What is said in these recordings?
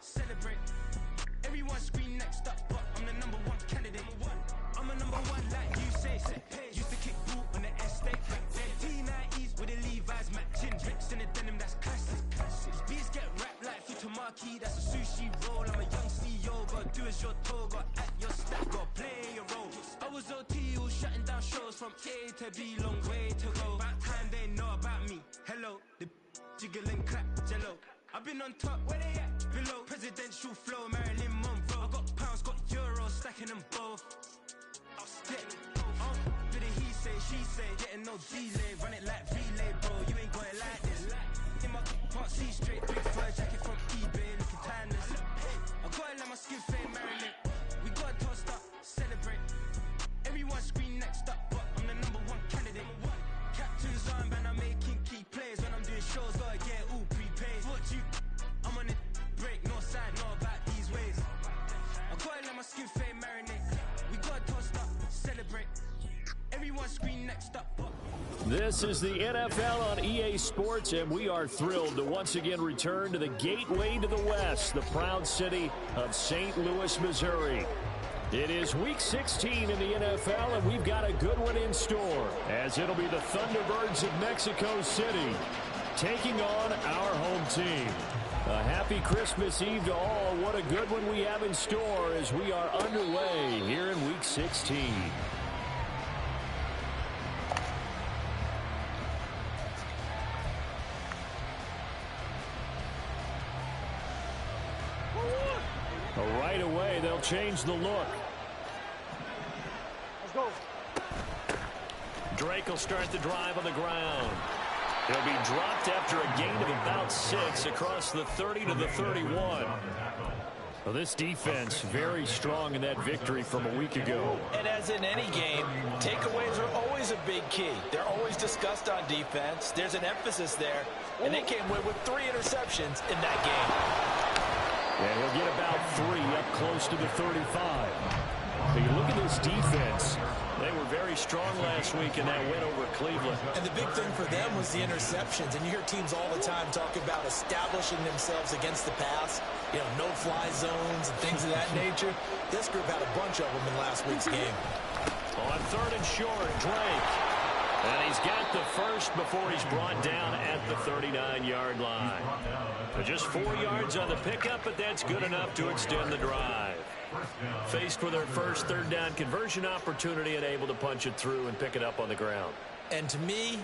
celebrate. Everyone scream next up, but I'm the #1 candidate. I'm a #1 like you say. Used to kick boot on the estate. T90s with the Levi's matching. Bricks in the denim, that's classic. These beats get wrapped like futamaki, that's a sushi roll. I'm a young CEO, gotta do as you're told. Gotta act your stack, gotta play your role. I was OT, all shutting down shows from A to B, long way to go. About time they know about me. Hello, the jiggle and clap, jello. I've been on top, where they at? Below, presidential flow, Marilyn Monroe. I got pounds, got euros, stacking them both. I'll stick. Do the he say, she say, getting no delay, run it like relay, bro. You ain't going like this. In my can't see straight, big fur jacket from eBay, looking timeless. I gotta let my skin fade, Marilyn. We gotta toast up, celebrate. Everyone scream next up, but I'm the #1 candidate. Captain's armband, I'm making key plays. When I'm doing shows, gotta get all prepaid. What you? I'm on it, break, no side, know about these ways. I gotta let my skin fade, marinate. We gotta toast up, celebrate. Everyone scream next up, but this is the NFL on EA Sports, and we are thrilled to once again return to the gateway to the West, the proud city of St. Louis, Missouri. It is Week 16 in the NFL, and we've got a good one in store, as it'll be the Thunderbirds of Mexico City taking on our home team. A happy Christmas Eve to all. What a good one we have in store as we are underway here in Week 16. Right away, they'll change the look. Let's go. Drake will start the drive on the ground. He'll be dropped after a gain of about 6 across the 30 to the 31. Well, this defense very strong in that victory from a week ago. And as in any game, takeaways are always a big key. They're always discussed on defense. There's an emphasis there, and they came away with 3 interceptions in that game. And he'll get about 3 up close to the 35. But you look at this defense. They were very strong last week in that win over Cleveland. And the big thing for them was the interceptions. And you hear teams all the time talk about establishing themselves against the pass. You know, no-fly zones and things of that nature. This group had a bunch of them in last week's game. On 3rd and short, Drake. And he's got the first before he's brought down at the 39-yard line. So just 4 yards on the pickup, but that's good enough to extend the drive. Faced with their first 3rd down conversion opportunity and able to punch it through and pick it up on the ground. And to me,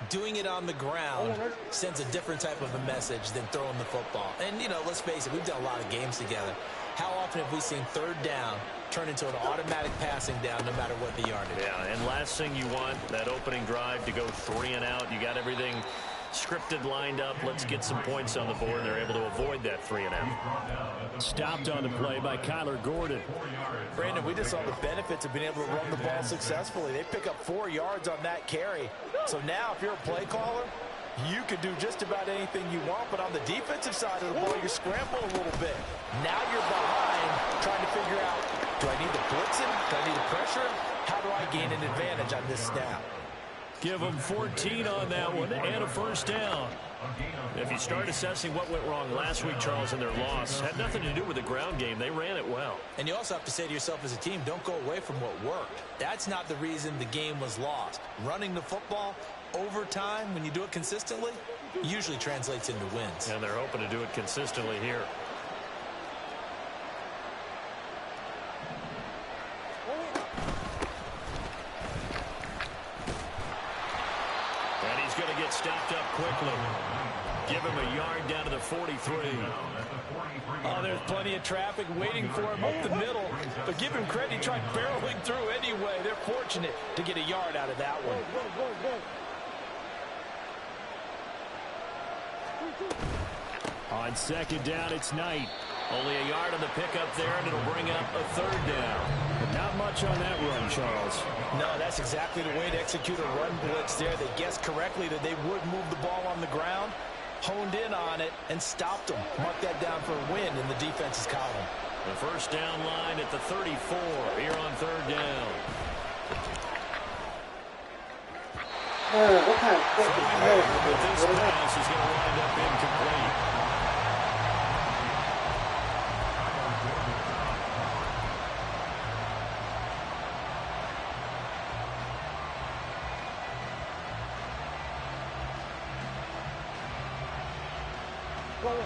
doing it on the ground sends a different type of a message than throwing the football. And, you know, let's face it, we've done a lot of games together. How often have we seen 3rd down turn into an automatic passing down no matter what the yardage? Yeah, and last thing you want, that opening drive to go 3 and out. You got everything scripted, lined up. Let's get some points on the board. They're able to avoid that 3 and out. Stopped on the play by Kyler Gordon. Brandon, we just saw the benefits of being able to run the ball successfully. They pick up 4 yards on that carry. So now if you're a play caller, you could do just about anything you want, but on the defensive side of the ball, you scramble a little bit. Now you're behind, trying to figure out, do I need to blitz him? Do I need to pressure him? How do I gain an advantage on this snap? Give them 14 on that one and a first down. If you start assessing what went wrong last week, Charles, in their loss, had nothing to do with the ground game. They ran it well. And you also have to say to yourself as a team, don't go away from what worked. That's not the reason the game was lost. Running the football over time, when you do it consistently, usually translates into wins. And they're hoping to do it consistently here. And he's going to get stopped up quickly. Give him a yard down to the 43. Oh, there's plenty of traffic waiting for him up the middle. But give him credit, he tried barreling through anyway. They're fortunate to get a yard out of that one. On 2nd down, it's Knight. Only a yard on the pickup there, and it'll bring up a 3rd down. But not much on that run, Charles. No, that's exactly the way to execute a run blitz there. They guessed correctly that they would move the ball on the ground, honed in on it, and stopped them. Mark that down for a win in the defense's column. The first down line at the 34 here on 3rd down. But this pass is going to wind up incomplete.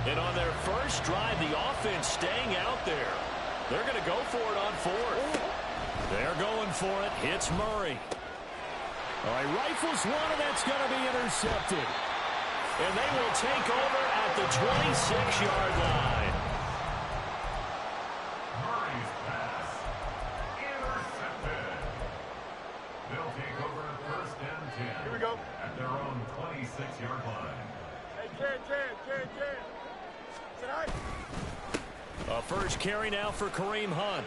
And on their first drive, the offense staying out there. They're going to go for it on fourth. They're going for it. Hits Murray. All right, rifles one, and that's going to be intercepted. And they will take over at the 26-yard line. Murray's pass. Intercepted. They'll take over at 1st and 10. Here we go. At their own 26-yard line. Hey, Jan. Tonight. A first carry now for Kareem Hunt.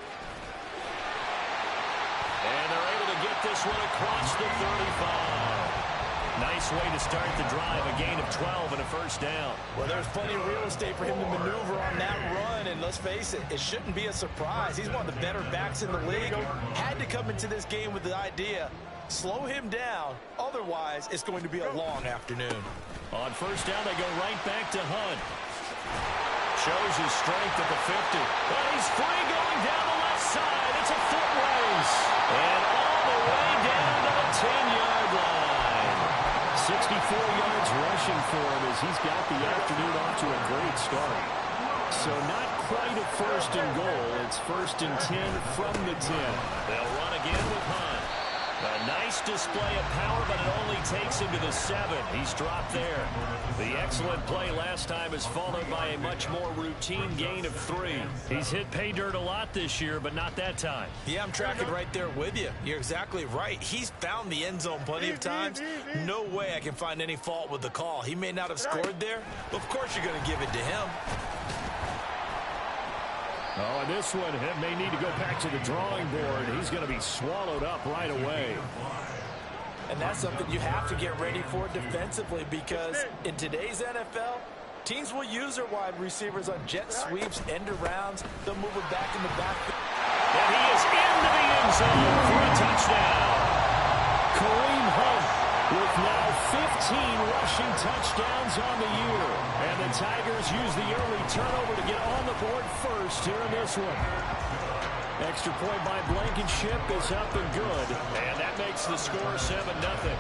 And they're able to get this one across the 35. Nice way to start the drive, a gain of 12 and a first down. Well, there's plenty of real estate for him to maneuver on that run, and let's face it, it shouldn't be a surprise. He's one of the better backs in the league. Had to come into this game with the idea, slow him down, otherwise it's going to be a long afternoon. On first down, they go right back to Hunt. Shows his strength at the 50. But he's free going down the left side. It's a foot race. And all the way down to the 10-yard line. 64 yards rushing for him as he's got the afternoon off to a great start. So not quite a first and goal. It's 1st and 10 from the 10. They'll run again with Hunt. A nice display of power, but it only takes him to the 7. He's dropped there. The excellent play last time is followed by a much more routine gain of 3. He's hit pay dirt a lot this year, but not that time. Yeah, I'm tracking right there with you. You're exactly right. He's found the end zone plenty of times. No way I can find any fault with the call. He may not have scored there, but of course you're going to give it to him. Oh, and this one may need to go back to the drawing board. He's going to be swallowed up right away. And that's something you have to get ready for defensively, because in today's NFL, teams will use their wide receivers on jet sweeps, end arounds. They'll move it back in the back. And he is into the end zone for a touchdown. Kareem Hunt with now 15 rushing touchdowns on the year. And the Tigers use the early turnover to get on the board first here in this one. Extra point by Blankenship is up and good. And that makes the score 7-0.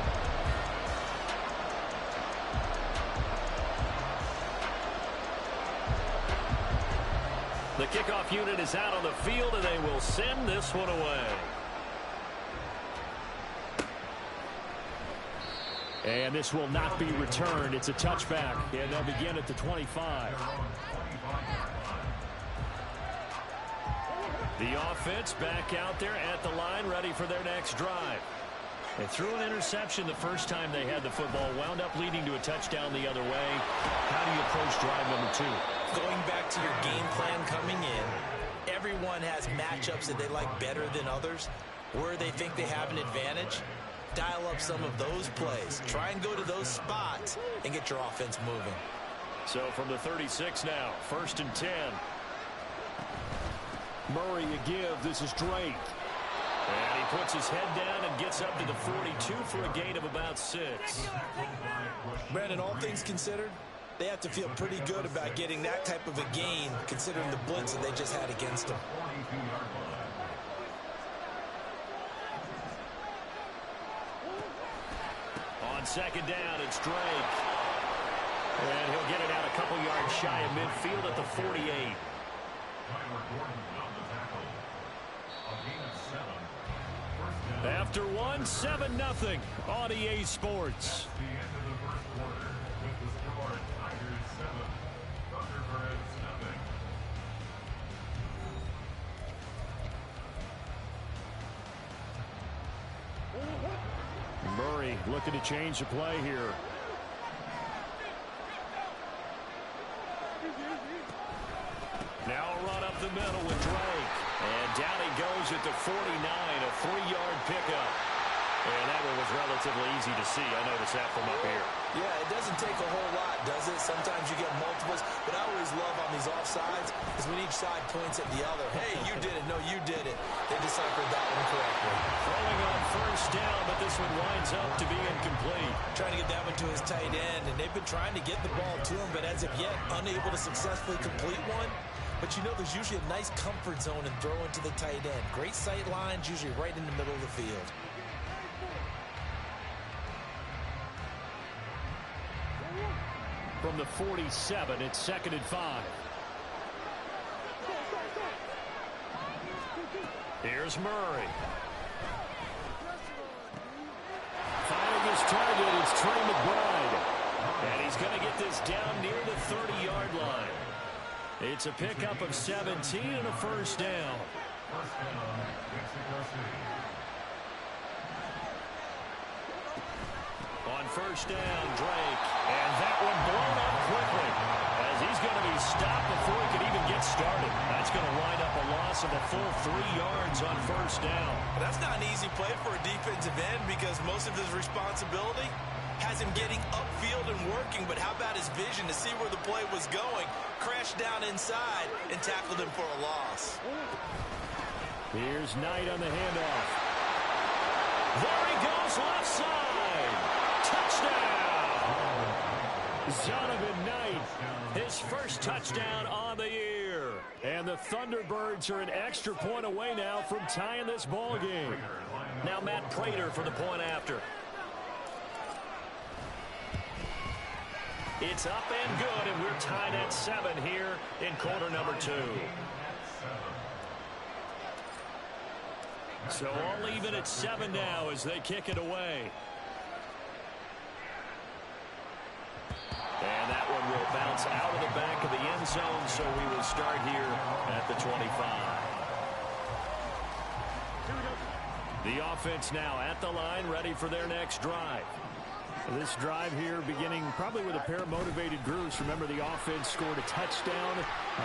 The kickoff unit is out on the field, and they will send this one away. And this will not be returned. It's a touchback, and they'll begin at the 25. The offense back out there at the line, ready for their next drive. They threw an interception the first time they had the football, wound up leading to a touchdown the other way. How do you approach drive number 2? Going back to your game plan coming in, everyone has matchups that they like better than others. Where they think they have an advantage, dial up some of those plays. Try and go to those spots and get your offense moving. So from the 36 now, 1st and 10. Murray a give. This is Drake. And he puts his head down and gets up to the 42 for a gain of about 6. Brandon, all things considered, they have to feel pretty good about getting that type of a gain, considering the blitz that they just had against them. On 2nd down, it's Drake. And he'll get it out a couple yards shy of midfield at the 48. After one, 7-0 on EA Sports. Murray looking to change the play here. Now a run up the middle with Drake. And down he goes at the 49, a 3-yard pickup. And that one was relatively easy to see. I noticed that from up here. Yeah, it doesn't take a whole lot, does it? Sometimes you get multiples. But I always love on these offsides is when each side points at the other. Hey, you did it. No, you did it. They deciphered that one correctly. Throwing on first down, but this one winds up to be incomplete. Trying to get that one to his tight end, and they've been trying to get the ball to him, but as of yet, unable to successfully complete one. But you know there's usually a nice comfort zone in throwing to the tight end. Great sight lines, usually right in the middle of the field. from the 47. It's 2nd and 5. Here's Murray. Finding his target is Trey McBride. And he's going to get this down near the 30-yard line. It's a pickup of 17 and a first down. First down, Mexico City. On first down, Drake. And that one blown up quickly as he's going to be stopped before he can even get started. That's going to wind up a loss of a full 3 yards on first down. That's not an easy play for a defensive end because most of his responsibility has him getting upfield and working, but how about his vision to see where the play was going, crashed down inside, and tackled him for a loss. Here's Knight on the handoff. There he goes, left side. Touchdown! Zonovan Knight, his first touchdown on the year. And the Thunderbirds are an extra point away now from tying this ball game. Now Matt Prater for the point after. It's up and good, and we're tied at 7 here in quarter number 2. So all even at 7 now as they kick it away. And that one will bounce out of the back of the end zone, so we will start here at the 25. The offense now at the line, ready for their next drive. This drive here beginning probably with a pair of motivated groups. Remember, the offense scored a touchdown.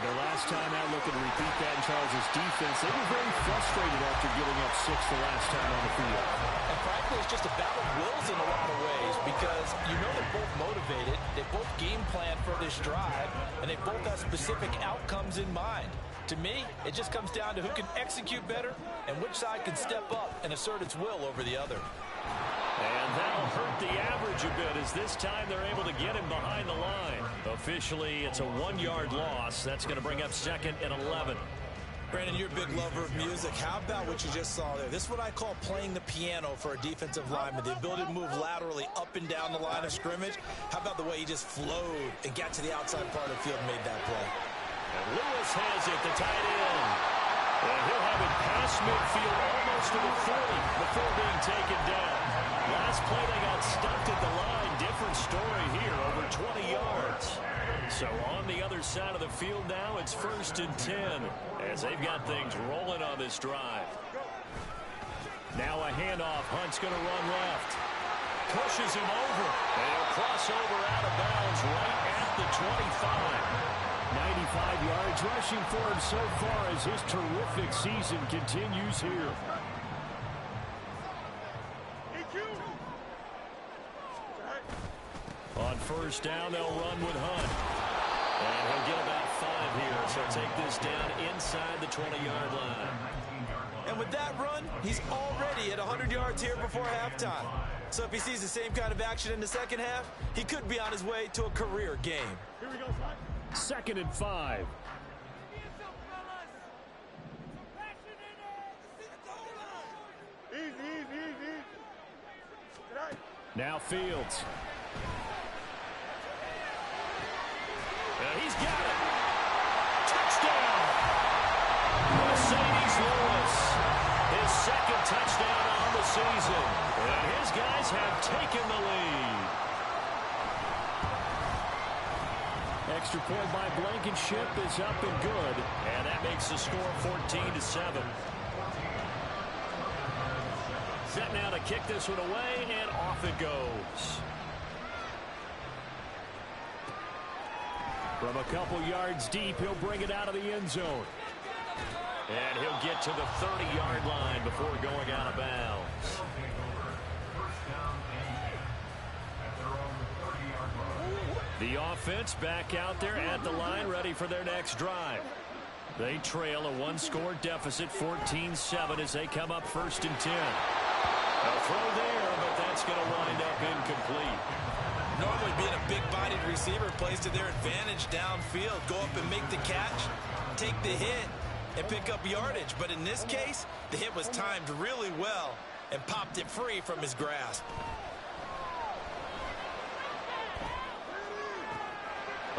Their last time out, looking to repeat that in Charles' defense. They were very frustrated after giving up 6 the last time on the field. And frankly, it's just a battle of wills in a lot of ways because you know they're both motivated. They both game plan for this drive, and they both have specific outcomes in mind. To me, it just comes down to who can execute better and which side can step up and assert its will over the other. And that'll hurt the average a bit as this time they're able to get him behind the line. Officially, it's a 1-yard loss. That's going to bring up 2nd and 11. Brandon, you're a big lover of music. How about what you just saw there? This is what I call playing the piano for a defensive lineman. The ability to move laterally up and down the line of scrimmage. How about the way he just flowed and got to the outside part of the field and made that play? And Lewis has it, the tight end. And he'll have it past midfield almost to the 40 before being taken down. Last play they got stumped at the line. Different story here, over 20 yards. So on the other side of the field now, it's 1st and 10 as they've got things rolling on this drive. Now a handoff. Hunt's going to run left. Pushes him over. And he'll cross over out of bounds right at the 25. 95 yards rushing for him so far as his terrific season continues here. On first down, they'll run with Hunt. And he'll get about 5 here, so take this down inside the 20-yard line. And with that run, he's already at 100 yards here before halftime. So if he sees the same kind of action in the second half, he could be on his way to a career game. Here we go, son. 2nd and 5. Easy. Tonight. Now Fields. And he's got it. Touchdown. Mercedes Lewis. His 2nd touchdown on the season. And his guys have taken the lead. Extra point by Blankenship is up and good. And that makes the score 14-7. Set now to kick this one away, and off it goes. From a couple yards deep, he'll bring it out of the end zone. And he'll get to the 30-yard line before going out of bounds. The offense back out there at the line, ready for their next drive. They trail a 1-score deficit, 14-7, as they come up 1st and 10. A throw there, but that's going to wind up incomplete. Normally being a big-bodied receiver plays to their advantage downfield. Go up and make the catch, take the hit, and pick up yardage. But in this case, the hit was timed really well and popped it free from his grasp.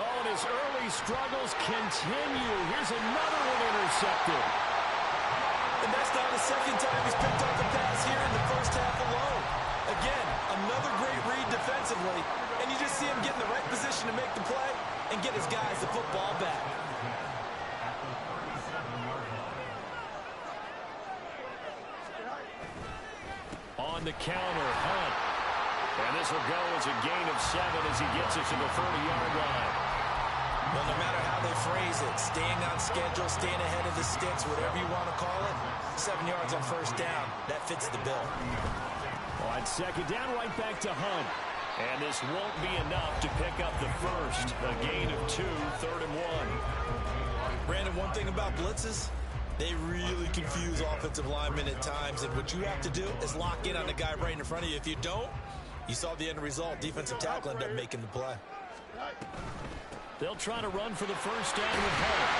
Oh, and his early struggles continue. Here's another one intercepted. And that's not the second time he's picked up a pass here in the first half alone. Again, another great read defensively, and you just see him get in the right position to make the play and get his guys the football back. On the counter, Hunt. And this will go as a gain of 7 as he gets it to the 30-yard line. Well, no matter how they phrase it, staying on schedule, staying ahead of the sticks, whatever you want to call it, 7 yards on first down, that fits the bill. On second down, right back to Hunt. And this won't be enough to pick up the first. A gain of 2, 3rd and 1. Brandon, one thing about blitzes, they really confuse offensive linemen at times, and what you have to do is lock in on the guy right in front of you. If you don't, you saw the end result. Defensive tackle ended up making the play. They'll try to run for the first down with Hunt.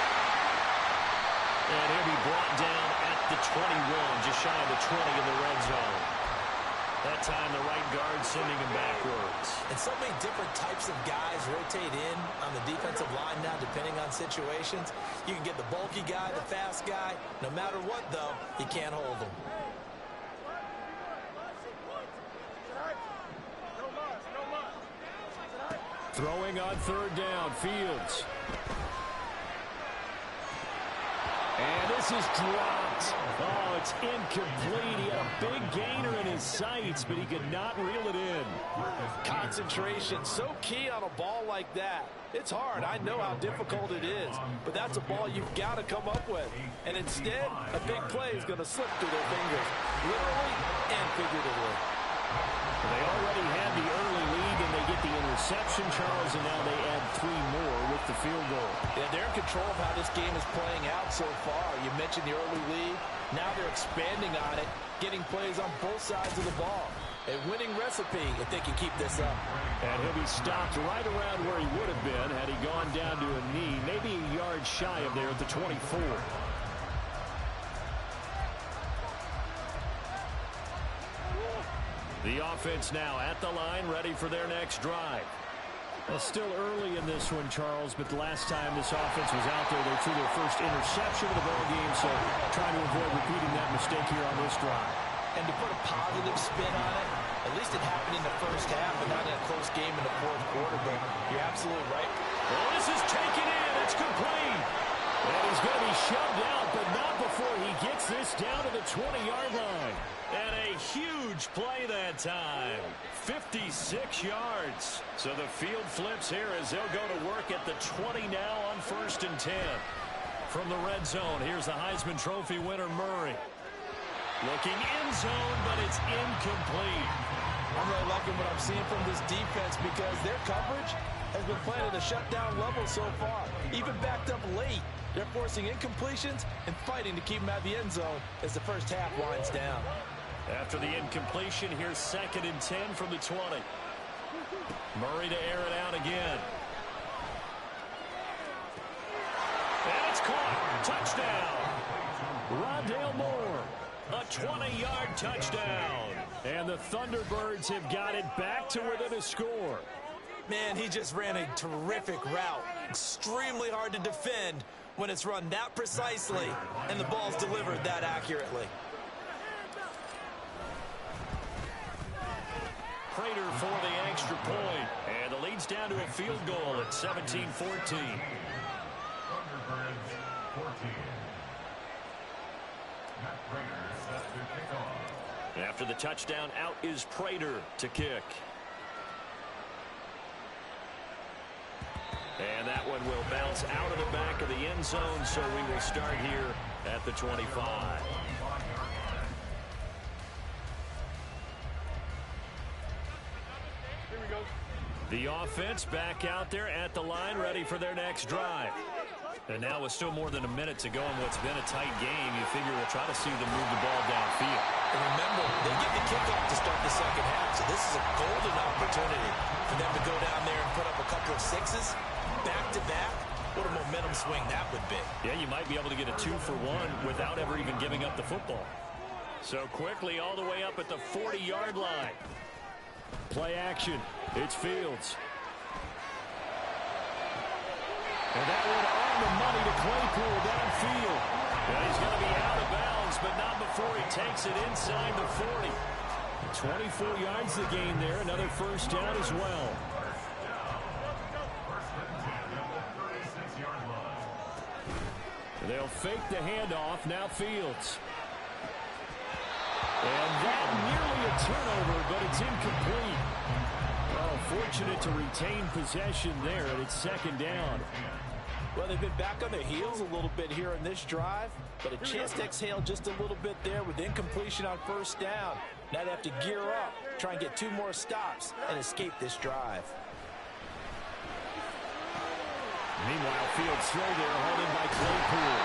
And he'll be brought down at the 21, just shy of the 20 in the red zone. That time the right guard sending him backwards. And so many different types of guys rotate in on the defensive line now, depending on situations. You can get the bulky guy, the fast guy. No matter what, though, you can't hold them. Throwing on 3rd down, Fields. And this is dropped. Oh, it's incomplete. He had a big gainer in his sights, but he could not reel it in. Concentration, so key on a ball like that. It's hard. I know how difficult it is, but that's a ball you've got to come up with. And instead, a big play is going to slip through their fingers, literally and figuratively. They already had the early lead, and they get the interception, Charles, and now they add 3 more with the field goal. Yeah, they're in control of how this game is playing out so far. You mentioned the early lead. Now they're expanding on it, getting plays on both sides of the ball. A winning recipe if they can keep this up. And he'll be stopped right around where he would have been had he gone down to a knee, maybe a yard shy of there at the 24. The offense now at the line, ready for their next drive. Well, still early in this one, Charles, but the last time this offense was out there, they threw their first interception of the ballgame, so trying to avoid repeating that mistake here on this drive. And to put a positive spin on it, at least it happened in the first half and not in a close game in the fourth quarter, but you're absolutely right. Well, this is taken in. It's complete. And he's going to be shoved out, but not before he gets this down to the 20-yard line. And a huge play that time. 56 yards. So the field flips here as they'll go to work at the 20 now on 1st and 10. From the red zone, here's the Heisman Trophy winner, Murray. Looking in zone, but it's incomplete. I'm really liking what I'm seeing from this defense because their coverage has been playing at a shutdown level so far. Even backed up late, they're forcing incompletions and fighting to keep them at the end zone as the first half winds down. After the incompletion, here's 2nd and 10 from the 20. Murray to air it out again. And it's caught. Touchdown. Rondale Moore. A 20-yard touchdown. And the Thunderbirds have got it back to within a score. Man, he just ran a terrific route. Extremely hard to defend when it's run that precisely and the ball's delivered that accurately. Prater for the extra point. And the lead's down to a field goal at 17-14. Thunderbirds 14. Matt Prater set to kick off. After the touchdown, out is Prater to kick. And that one will bounce out of the back of the end zone, so we will start here at the 25. The offense back out there at the line, ready for their next drive. And now with still more than a minute to go in what's been a tight game, you figure we'll try to see them move the ball downfield. And remember, they get the kickoff to start the second half, so this is a golden opportunity for them to go down there and put up a couple of sixes back-to-back. What a momentum swing that would be. Yeah, you might be able to get a 2-for-1 without ever even giving up the football. So quickly all the way up at the 40-yard line. Play action. It's Fields. And that one on the money to Claypool downfield. And he's going to be out of bounds, but not before he takes it inside the 40. 24 yards the gain there. Another first down as well. They'll fake the handoff. Now Fields. And that nearly a turnover, but it's incomplete. Oh, fortunate to retain possession there, and it's second down. Well, they've been back on their heels a little bit here in this drive, but a chance to exhale just a little bit there with incompletion on first down. Now they have to gear up, try and get 2 more stops, and escape this drive. Meanwhile, Fields throw there, held in by Claypool.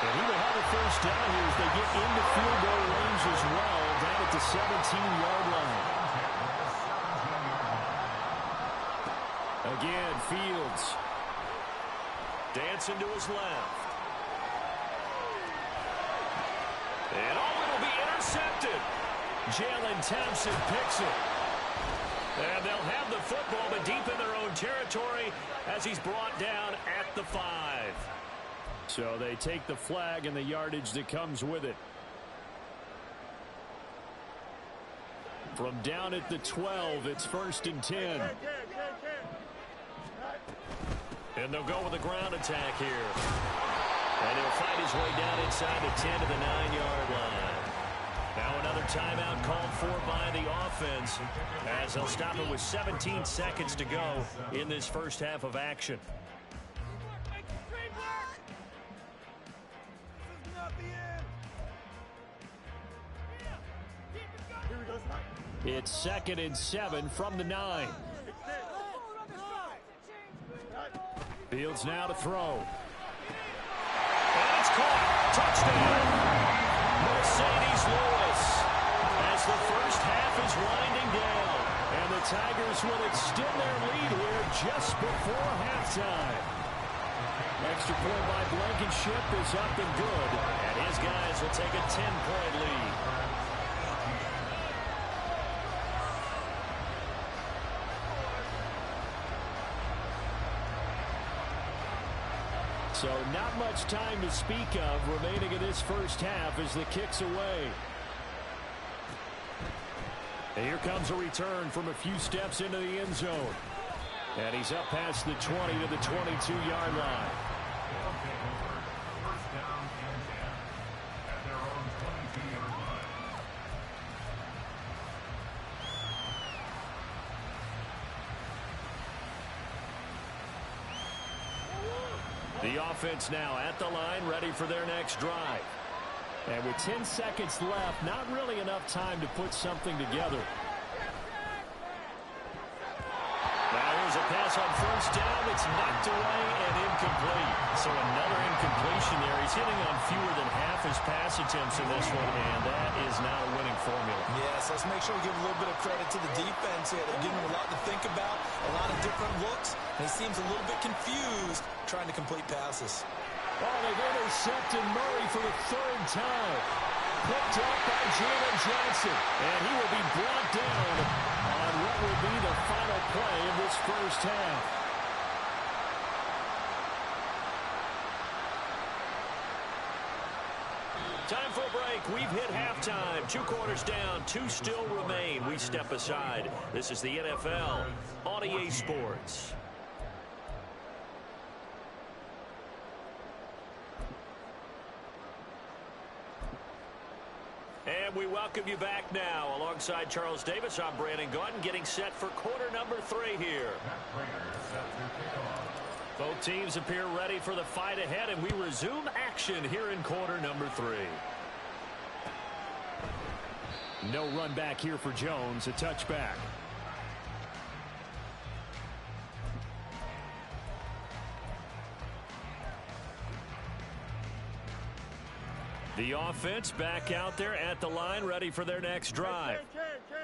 And he will have a first down here as they get into field goal range as well, down at the 17-yard line. Again, Fields. Dancing to his left. And it'll be intercepted. Jalen Thompson picks it. And they'll have the football, but deep in their own territory as he's brought down at the 5. So they take the flag and the yardage that comes with it. From down at the 12, it's 1st and 10. And they'll go with a ground attack here. And he'll fight his way down inside the 10 to the 9-yard line. Now another timeout called for by the offense as they'll stop it with 17 seconds to go in this first half of action. It's 2nd and 7 from the 9. Fields now to throw. And it's caught. Touchdown. Mercedes Lewis as the first half is winding down. And the Tigers will extend their lead here just before halftime. Extra point by Blankenship is up and good. And his guys will take a 10-point lead. So not much time to speak of remaining in this first half as the kick's away. And here comes a return from a few steps into the end zone. And he's up past the 20 to the 22-yard line. First down and 10 at their own 22-yard line. The offense now at the line, ready for their next drive. And with 10 seconds left, not really enough time to put something together. Now here's a pass on first down. It's knocked away and incomplete. So another incompletion there. He's hitting on fewer than half his pass attempts in this one, and that is not a winning formula. Yes, let's make sure we give a little bit of credit to the defense here. They're giving him a lot to think about, a lot of different looks, and he seems a little bit confused trying to complete passes. Oh, they've intercepted Murray for the 3rd time. Picked up by Jalen Johnson, and he will be brought down on what will be the final play of this first half. Time for a break. We've hit halftime. 2 quarters down, 2 still remain. We step aside. This is the NFL on EA Sports. And we welcome you back now. Alongside Charles Davis, I'm Brandon Gordon, getting set for quarter number 3 here. Both teams appear ready for the fight ahead, and we resume action here in quarter number 3. No run back here for Jones, a touchback. The offense back out there at the line, ready for their next drive.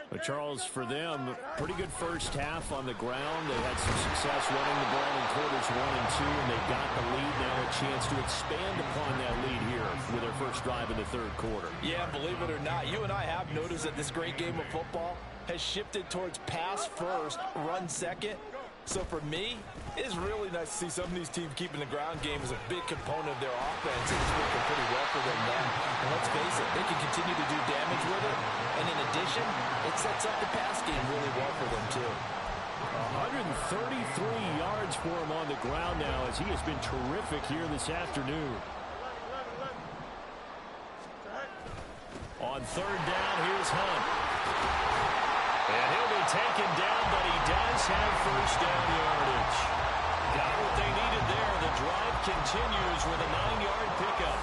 But Charles, for them, pretty good first half on the ground. They had some success running the ball in quarters 1 and 2, and they got the lead. Now a chance to expand upon that lead here with their first drive in the 3rd quarter. Yeah, believe it or not, you and I have noticed that this great game of football has shifted towards pass first, run second. So for me, It is really nice to see some of these teams keeping the ground game as a big component of their offense. It's working pretty well for them now. And let's face it, they can continue to do damage with it. And in addition, it sets up the pass game really well for them, too. 133 yards for him on the ground now as he has been terrific here this afternoon. On third down, here's Hunt. And he'll be taken down, but he does have first down yardage. Got what they needed there. The drive continues with a 9-yard pickup.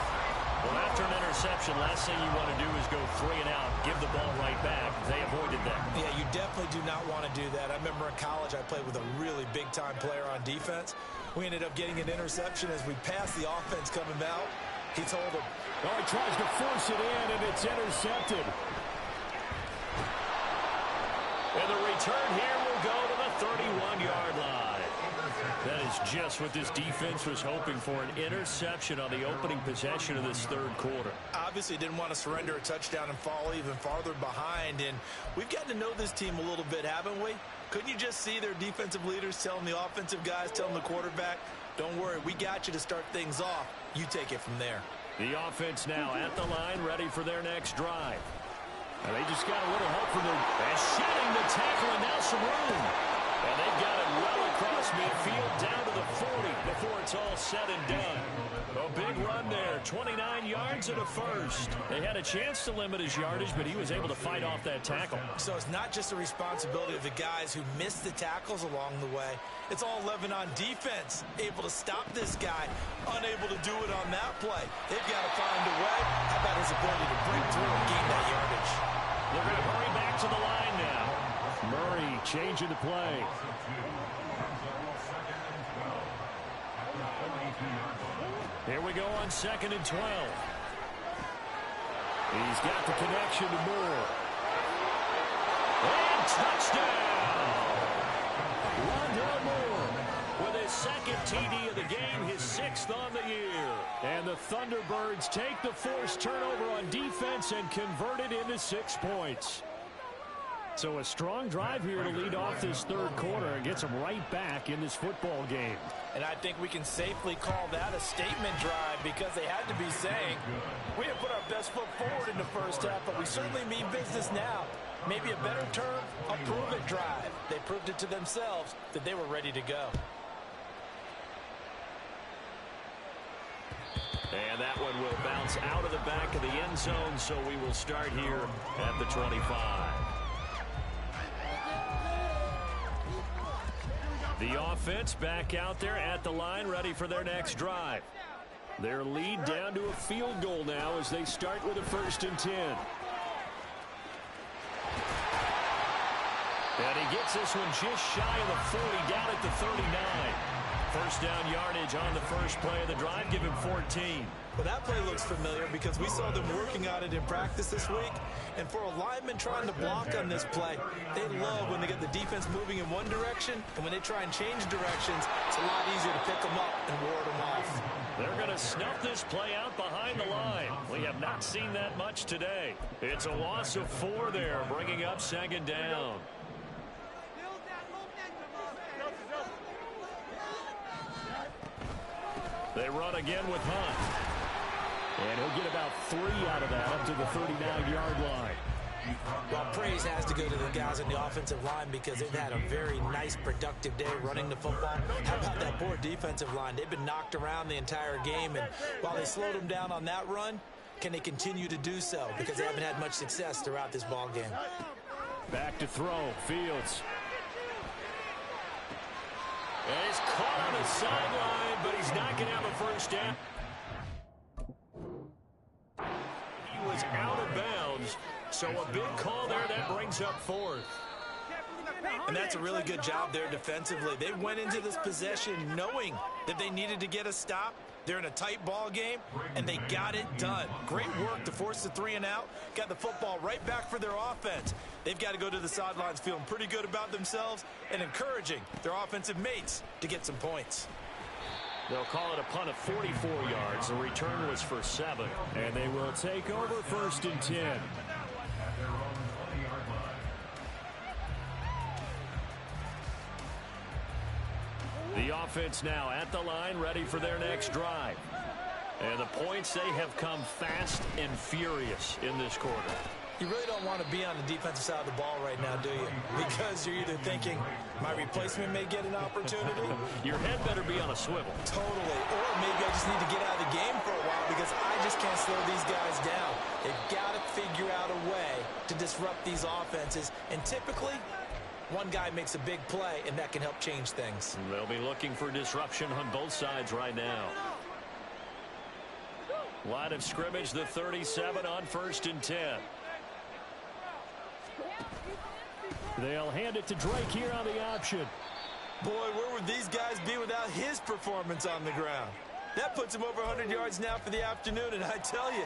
Well, after an interception, last thing you want to do is go 3 and out, give the ball right back. They avoided that. Yeah, you definitely do not want to do that. I remember in college I played with a really big-time player on defense. We ended up getting an interception as we passed the offense coming out. He told him. Oh, he tries to force it in, and it's intercepted. And the return here will go to the 31-yard line. That is just what this defense was hoping for, an interception on the opening possession of this third quarter. Obviously didn't want to surrender a touchdown and fall even farther behind. And we've gotten to know this team a little bit, haven't we? Couldn't you just see their defensive leaders telling the offensive guys, telling the quarterback, don't worry, we got you to start things off. You take it from there. The offense now at the line, ready for their next drive. And they just got a little help from their... And shedding the tackle, and now some room. And they've got it well across midfield down to the 40 before it's all said and done. A big run there, 29 yards and a first. They had a chance to limit his yardage, but he was able to fight off that tackle. So it's not just the responsibility of the guys who missed the tackles along the way. It's all 11 on defense, able to stop this guy, unable to do it on that play. They've got to find a way. How about his ability to break through and gain that yardage? They're going to hurry back to the line now. Murray changing the play. Here we go on 2nd and 12. He's got the connection to Moore. And touchdown! Rondell Moore with his second TD of the game, his 6th on the year. And the Thunderbirds take the forced turnover on defense and convert it into 6 points. So a strong drive here to lead off this third quarter and gets them right back in this football game. And I think we can safely call that a statement drive because they had to be saying, we have put our best foot forward in the first half, but we certainly mean business now. Maybe a better term, a prove-it drive. They proved it to themselves that they were ready to go. And that one will bounce out of the back of the end zone, so we will start here at the 25. The offense back out there at the line, ready for their next drive. Their lead down to a field goal now as they start with a 1st and 10. And he gets this one just shy of the 40, down at the 39. First down yardage on the first play of the drive, give him 14. Well, that play looks familiar because we saw them working on it in practice this week. And for a lineman trying to block on this play, they love when they get the defense moving in one direction. And when they try and change directions, it's a lot easier to pick them up and ward them off. They're going to snuff this play out behind the line. We have not seen that much today. It's a loss of 4 there, bringing up 2nd down. They run again with Hunt. And he'll get about 3 out of that up to the 39-yard line. Well, praise has to go to the guys on the offensive line because they've had a very nice, productive day running the football. How about that poor defensive line? They've been knocked around the entire game, and while they slowed them down on that run, can they continue to do so? Because they haven't had much success throughout this ball game. Back to throw, Fields. And he's caught on the sideline, but he's not going to have a first down. He was out of bounds, so a big call there that brings up 4th. And that's a really good job there defensively. They went into this possession knowing that they needed to get a stop. They're in a tight ball game, and they got it done. Great work to force the 3 and out. Got the football right back for their offense. They've got to go to the sidelines feeling pretty good about themselves and encouraging their offensive mates to get some points. They'll call it a punt of 44 yards. The return was for 7. And they will take over 1st and 10. The offense now at the line, ready for their next drive. And the points, they have come fast and furious in this quarter. You really don't want to be on the defensive side of the ball right now, do you? Because you're either thinking, my replacement may get an opportunity. Your head better be on a swivel. Totally. Or maybe I just need to get out of the game for a while because I just can't slow these guys down. They've got to figure out a way to disrupt these offenses. And typically, one guy makes a big play, and that can help change things. They'll be looking for disruption on both sides right now. Line of scrimmage, the 37 on 1st and 10. They'll hand it to Drake here on the option. Boy, where would these guys be without his performance on the ground? That puts him over 100 yards now for the afternoon, and I tell you,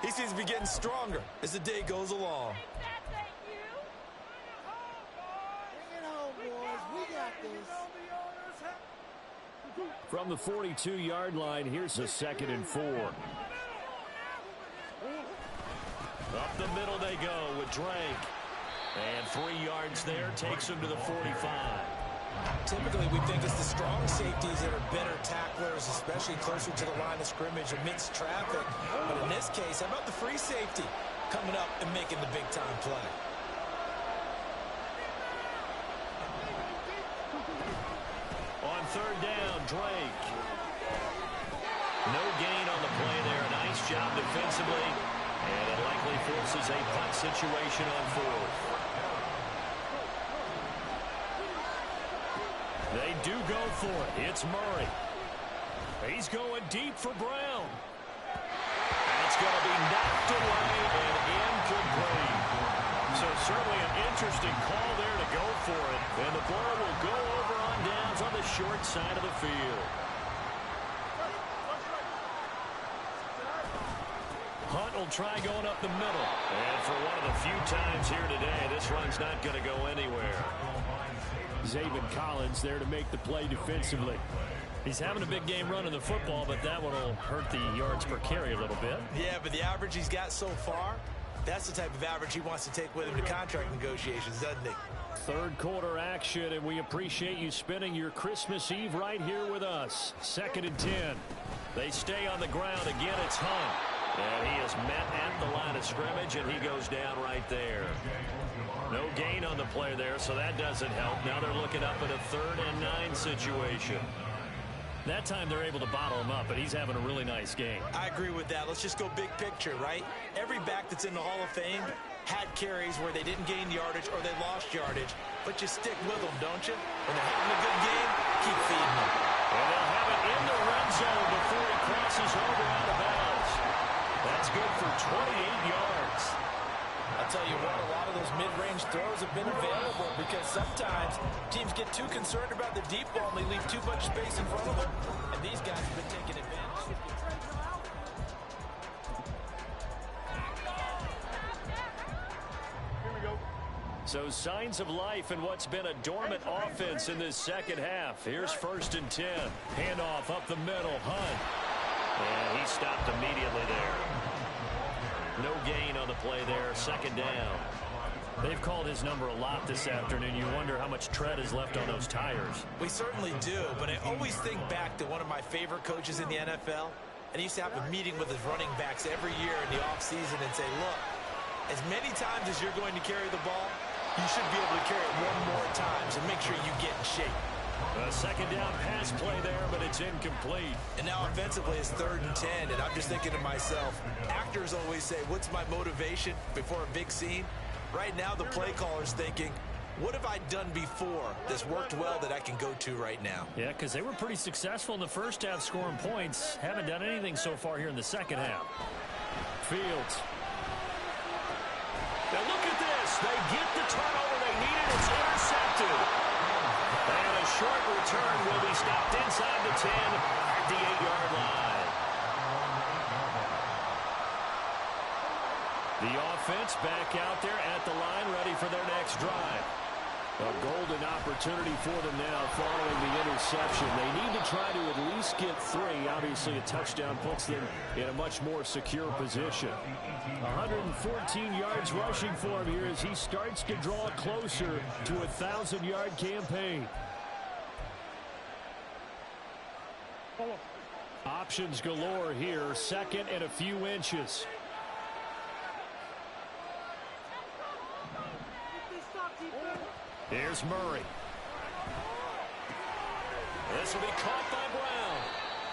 he seems to be getting stronger as the day goes along. Bring it home, boys. We got this. From the 42-yard line, here's a 2nd and 4. Up the middle they go with Drake. And 3 yards there takes him to the 45. Typically, we think it's the strong safeties that are better tacklers, especially closer to the line of scrimmage amidst traffic. But in this case, how about the free safety coming up and making the big-time play? On 3rd down, Drake. No gain on the play there. Nice job defensively. And it likely forces a punt situation on 4th. They do go for it. It's Murray. He's going deep for Brown. That's going to be knocked away and incomplete. So certainly an interesting call there to go for it. And the ball will go over on downs on the short side of the field. Hunt will try going up the middle. And for one of the few times here today, this run's not going to go anywhere. Zaven Collins there to make the play defensively. He's having a big game running the football, but that one will hurt the yards per carry a little bit. Yeah, but the average he's got so far, that's the type of average he wants to take with him to contract negotiations, doesn't he? 3rd quarter action, and we appreciate you spending your Christmas Eve right here with us. 2nd and 10. They stay on the ground. Again, it's Hunt. And he is met at the line of scrimmage, and he goes down right there. No gain on the play there, so that doesn't help. Now they're looking up at a 3rd and 9 situation. That time they're able to bottle him up, but he's having a really nice game. I agree with that. Let's just go big picture, right? Every back that's in the Hall of Fame had carries where they didn't gain yardage or they lost yardage, but you stick with them, don't you? When they're having a good game, keep feeding them. And they'll have it in the red zone before he crosses over out of bounds. That's good for 28 yards. I'll tell you what, a lot of those mid-range throws have been available because sometimes teams get too concerned about the deep ball and they leave too much space in front of them, and these guys have been taking advantage. Here we go. So signs of life in what's been a dormant offense in this 2nd half. Here's 1st and 10. Handoff up the middle. Hunt. And he stopped immediately there. No gain on the play there. 2nd down. They've called his number a lot this afternoon. You wonder how much tread is left on those tires. We certainly do, but I always think back to one of my favorite coaches in the NFL, and he used to have a meeting with his running backs every year in the offseason and say, look, as many times as you're going to carry the ball, you should be able to carry it one more time, so make sure you get in shape. A 2nd down pass play there, but it's incomplete. And now offensively it's 3rd and 10, and I'm just thinking to myself, actors always say, what's my motivation before a big scene? Right now the play caller's thinking, what have I done before that's worked well that I can go to right now? Yeah, because they were pretty successful in the 1st half scoring points. Haven't done anything so far here in the 2nd half. Fields. Now look at this. They get the turnover they needed. It's intercepted. And a short return will be stopped inside the 10 at the 8-yard line. The offense back out there at the line, ready for their next drive. A golden opportunity for them now following the interception. They need to try to at least get 3. Obviously, a touchdown puts them in a much more secure position. 114 yards rushing for him here as he starts to draw closer to a 1,000-yard campaign. Options galore here. Second and a few inches. Here's Murray. This will be caught by Brown.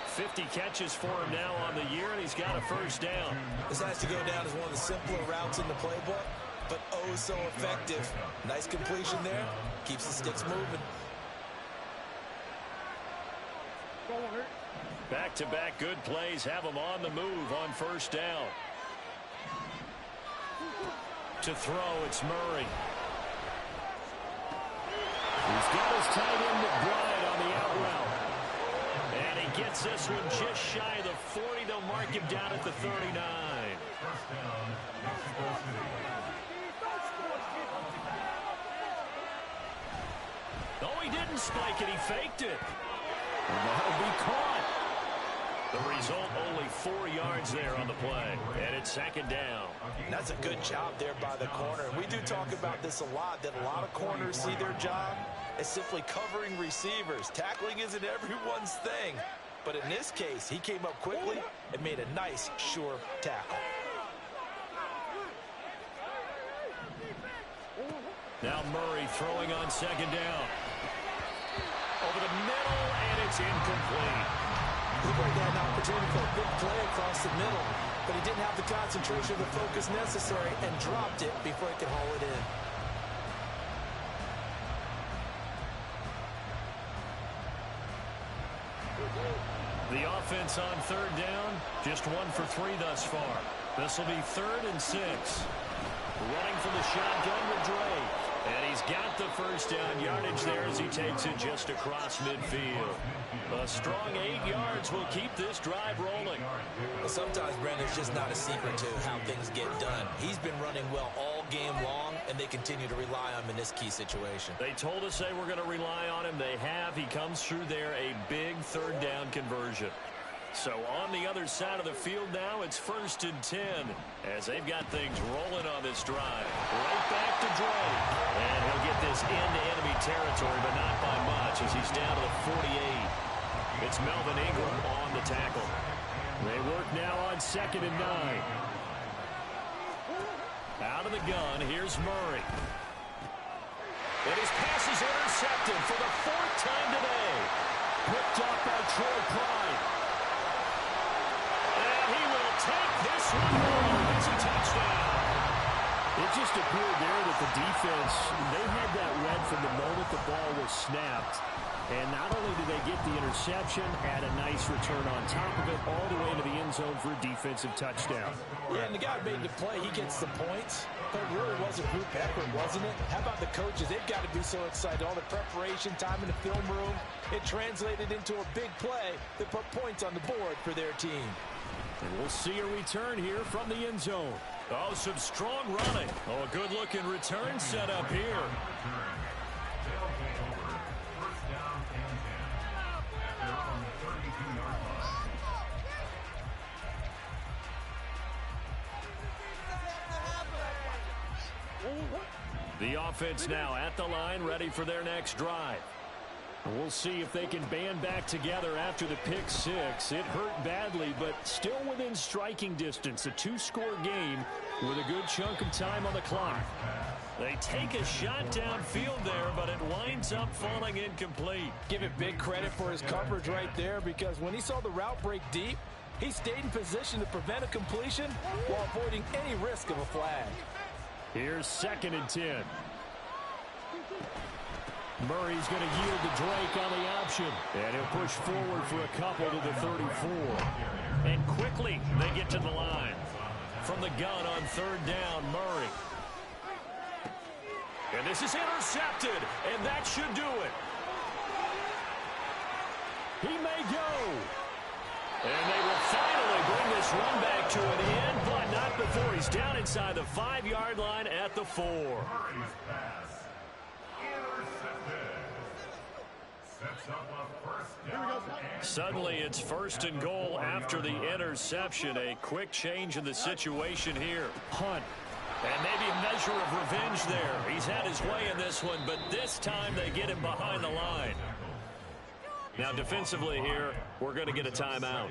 50 catches for him now on the year, and he's got a first down. This has to go down as one of the simpler routes in the playbook, but oh so effective. Nice completion there. Keeps the sticks moving. Back-to-back good plays have him on the move on first down. To throw, it's Murray. He's got his tight end McBride on the out route. And he gets this one just shy of the 40. They'll mark him down at the 39. First down, Mexico City. Oh, he didn't spike it. He faked it. And that'll be caught. The result, only 4 yards there on the play. And it's second down. That's a good job there by the corner. We do talk about this a lot, that a lot of corners see their job as simply covering receivers. Tackling isn't everyone's thing. But in this case, he came up quickly and made a nice, sure tackle. Now Murray throwing on second down. Over the middle, and it's incomplete. He had an opportunity for a big play across the middle, but he didn't have the concentration or the focus necessary and dropped it before he could haul it in. The offense on third down, just 1 for 3 thus far. This will be 3rd and 6. Running from the shotgun with Dre. And he's got the first down yardage there as he takes it just across midfield. A strong 8 yards will keep this drive rolling. Well, sometimes, Brandon, it's just not a secret to how things get done. He's been running well all game long, and they continue to rely on him in this key situation. They told us they were going to rely on him. They have. He comes through there, a big third down conversion. So on the other side of the field now, it's 1st and 10 as they've got things rolling on this drive. Right back to Dre. And he'll get this into enemy territory, but not by much as he's down to the 48. It's Melvin Ingram on the tackle. They work now on 2nd and 9. Out of the gun, here's Murray. And his pass is intercepted for the 4th time today. Picked up by Troy Pride. Take this one home. It's a touchdown. It just appeared there that the defense, they had that read from the moment the ball was snapped. And not only did they get the interception, had a nice return on top of it, all the way to the end zone for a defensive touchdown. Yeah, and the guy made the play. He gets the points. But it really was a group effort, wasn't it? How about the coaches? They've got to be so excited. All the preparation, time in the film room. It translated into a big play that put points on the board for their team. And we'll see a return here from the end zone. Oh, some strong running. Oh, a good-looking return set up here. They'll take over. First down and 10. They're on the 32-yard line. The offense now at the line, ready for their next drive. We'll see if they can band back together after the pick 6. It hurt badly, but still within striking distance. A 2-score game with a good chunk of time on the clock. They take a shot downfield there, but it winds up falling incomplete. Give it big credit for his coverage right there, because when he saw the route break deep, he stayed in position to prevent a completion while avoiding any risk of a flag. Here's 2nd and 10. Murray's going to yield to Drake on the option. And he'll push forward for a couple to the 34. And quickly, they get to the line. From the gun on 3rd down, Murray. And this is intercepted, and that should do it. He may go. And they will finally bring this run back to an end, but not before he's down inside the 5-yard line at the 4. Murray's pass. Intercepted. Sets up a first down. Suddenly it's 1st and goal after the interception. A quick change in the situation here. Hunt. And maybe a measure of revenge there. He's had his way in this one, but this time they get him behind the line. Now defensively here, we're going to get a timeout.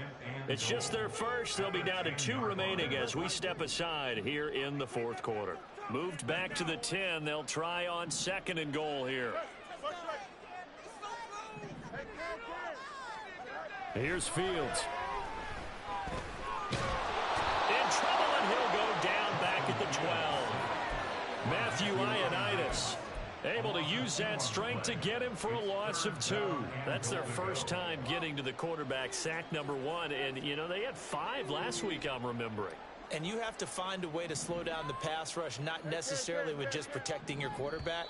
It's just their first. They'll be down to 2 remaining as we step aside here in the fourth quarter. Moved back to the 10. They'll try on 2nd and goal here. Here's Fields. In trouble, and he'll go down back at the 12. Matthew Ioannidis able to use that strength to get him for a loss of 2. That's their first time getting to the quarterback, sack number 1. And, you know, they had 5 last week, I'm remembering. And you have to find a way to slow down the pass rush, not necessarily with just protecting your quarterback,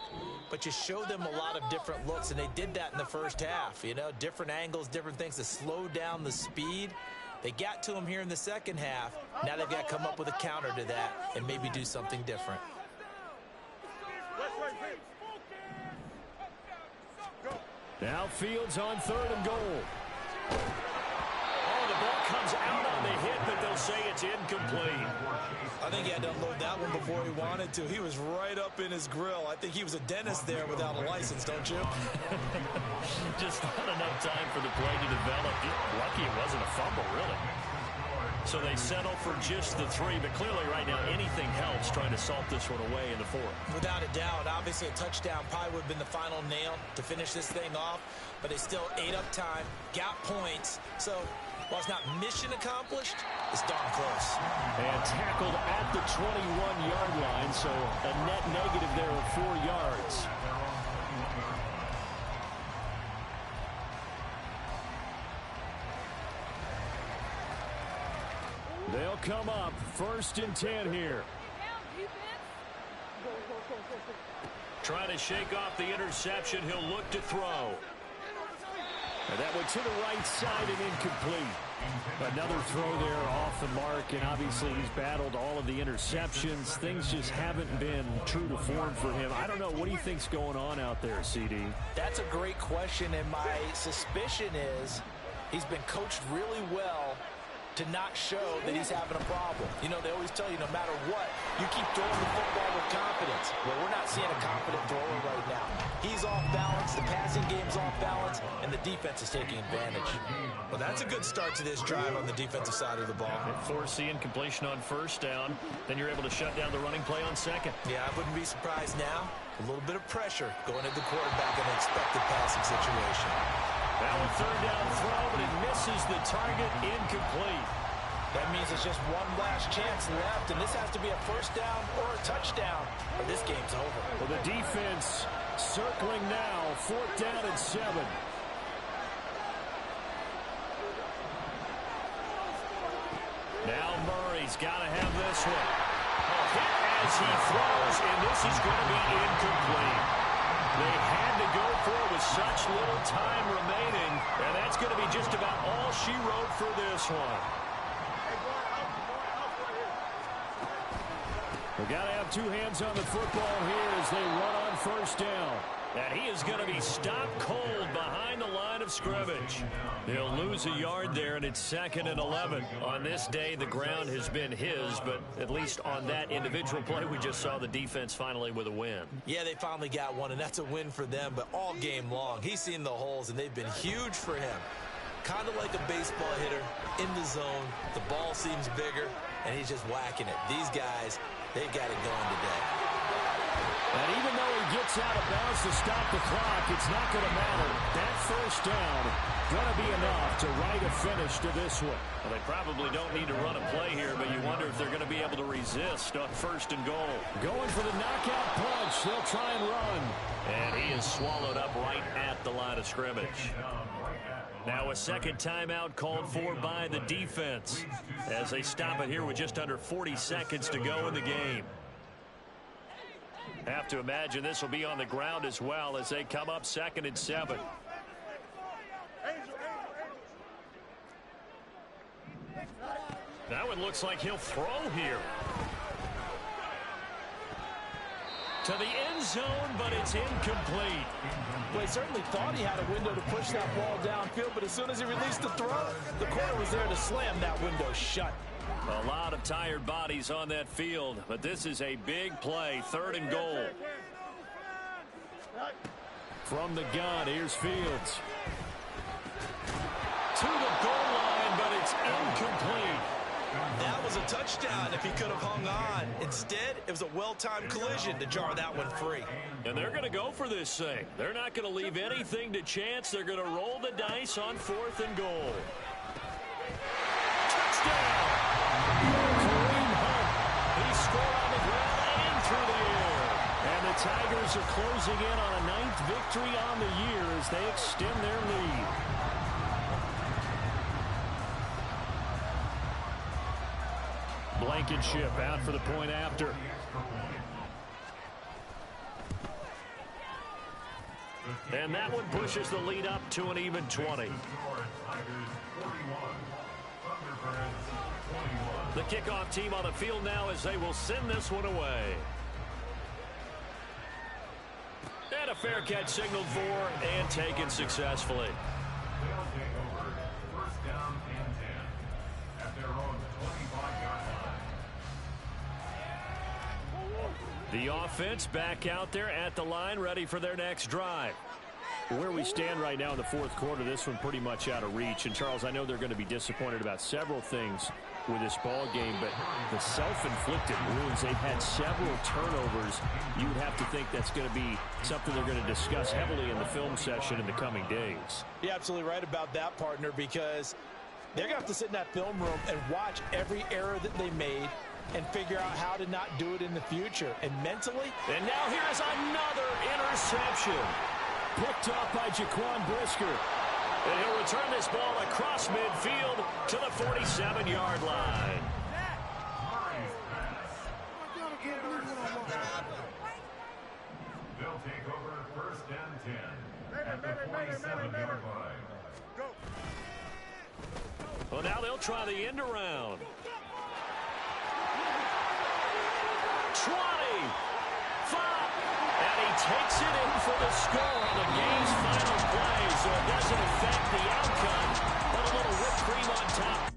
but you show them a lot of different looks, and they did that in the first half. You know, different angles, different things to slow down the speed. They got to him here in the second half. Now they've got to come up with a counter to that and maybe do something different. Now Fields on 3rd and goal. Oh, the ball comes out on the hit, but they'll say it's incomplete. I think he had to unload that one before he wanted to. He was right up in his grill. I think he was a dentist there without a license, don't you? Just not enough time for the play to develop. Lucky it wasn't a fumble, really. So they settle for just the 3, but clearly right now anything helps trying to salt this one away in the 4th. Without a doubt. Obviously a touchdown probably would have been the final nail to finish this thing off, but they still ate up time, got points. So while it's not mission accomplished, it's darn close. And tackled at the 21-yard line, so a net negative there of 4 yards. They'll come up 1st and 10 here. Trying to shake off the interception. He'll look to throw. And that went to the right side and incomplete. Another throw there off the mark, and obviously he's battled all of the interceptions. Things just haven't been true to form for him. I don't know. What do you think's going on out there, CD? That's a great question, and my suspicion is he's been coached really well to not show that he's having a problem. You know, they always tell you no matter what, you keep throwing the football with confidence. Well, we're not seeing a confident thrower right now. He's off balance, the passing game's off balance, and the defense is taking advantage. Well, that's a good start to this drive on the defensive side of the ball. Forcing completion on 1st down, then you're able to shut down the running play on 2nd. Yeah, I wouldn't be surprised now. A little bit of pressure going at the quarterback in an expected passing situation. Now a 3rd down throw, but it misses the target, incomplete. That means it's just one last chance left, and this has to be a 1st down or a touchdown, or this game's over. Well, the defense circling now, 4th down and 7. Now Murray's got to have this one. Hit as he throws, and this is going to be incomplete. They had to go for it with such little time remaining, and that's going to be just about all she wrote for this one. We've got to have 2 hands on the football here as they run on 1st down. And he is going to be stopped cold behind the line of scrimmage. He'll lose a yard there, and it's 2nd and 11. On this day, the ground has been his, but at least on that individual play, we just saw the defense finally with a win. Yeah, they finally got one, and that's a win for them, but all game long, he's seen the holes, and they've been huge for him. Kind of like a baseball hitter in the zone. The ball seems bigger, and he's just whacking it. These guys, they've got it going today. And even though he gets out of bounds to stop the clock, it's not going to matter. That 1st down going to be enough to write a finish to this one. Well, they probably don't need to run a play here, but you wonder if they're going to be able to resist on 1st and goal. Going for the knockout punch. They'll try and run. And he is swallowed up right at the line of scrimmage. Now a 2nd timeout called for by the defense as they stop it here with just under 40 seconds to go in the game. Have to imagine this will be on the ground as well as they come up 2nd and 7. That one looks like he'll throw here. To the end zone, but it's incomplete. Well, he certainly thought he had a window to push that ball downfield, but as soon as he released the throw, the corner was there to slam that window shut. A lot of tired bodies on that field, but this is a big play, 3rd and goal. From the gun, here's Fields. to the goal line, but it's incomplete. That was a touchdown if he could have hung on. Instead, it was a well-timed collision to jar that one free. And they're going to go for this thing. They're not going to leave anything to chance. They're going to roll the dice on 4th and goal. Touchdown! Kareem Hunt. He scored on the ground and through the air. And the Tigers are closing in on a 9th victory on the year as they extend their lead. Blankenship out for the point after. And that one pushes the lead up to an even 20. The kickoff team on the field now as they will send this one away. And a fair catch signaled for and taken successfully. They'll take over. First down and 10 at their own 25-yard line. The offense back out there at the line, ready for their next drive. Where we stand right now in the 4th quarter, this one pretty much out of reach. And, Charles, I know they're going to be disappointed about several things with this ball game, but the self-inflicted wounds, they've had several turnovers. You would have to think that's going to be something they're going to discuss heavily in the film session in the coming days. You're absolutely right about that, partner, because they're going to have to sit in that film room and watch every error that they made and figure out how to not do it in the future. And mentally. And now here is another interception. Picked up by Jaquan Brisker. And he'll return this ball across midfield to the 47-yard line. They'll take over first and 10 at the 47-yard line. Well, now they'll try the end around. 20, 5, and he takes it in for the score on the game's final play, so it doesn't affect the outcome, but a little whipped cream on top.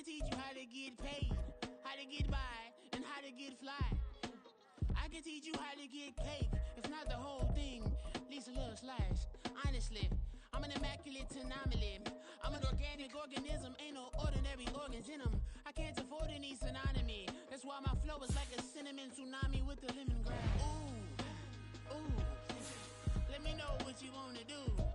can teach you how to get paid, how to get by, and how to get fly. I can teach you how to get cake, if not the whole thing, at least a little slice. Honestly, I'm an immaculate anomaly. I'm an organic organism, ain't no ordinary organs in them. I can't afford any synonymy. That's why my flow is like a cinnamon tsunami with the lemongrass. Ooh, ooh. Let me know what you wanna do.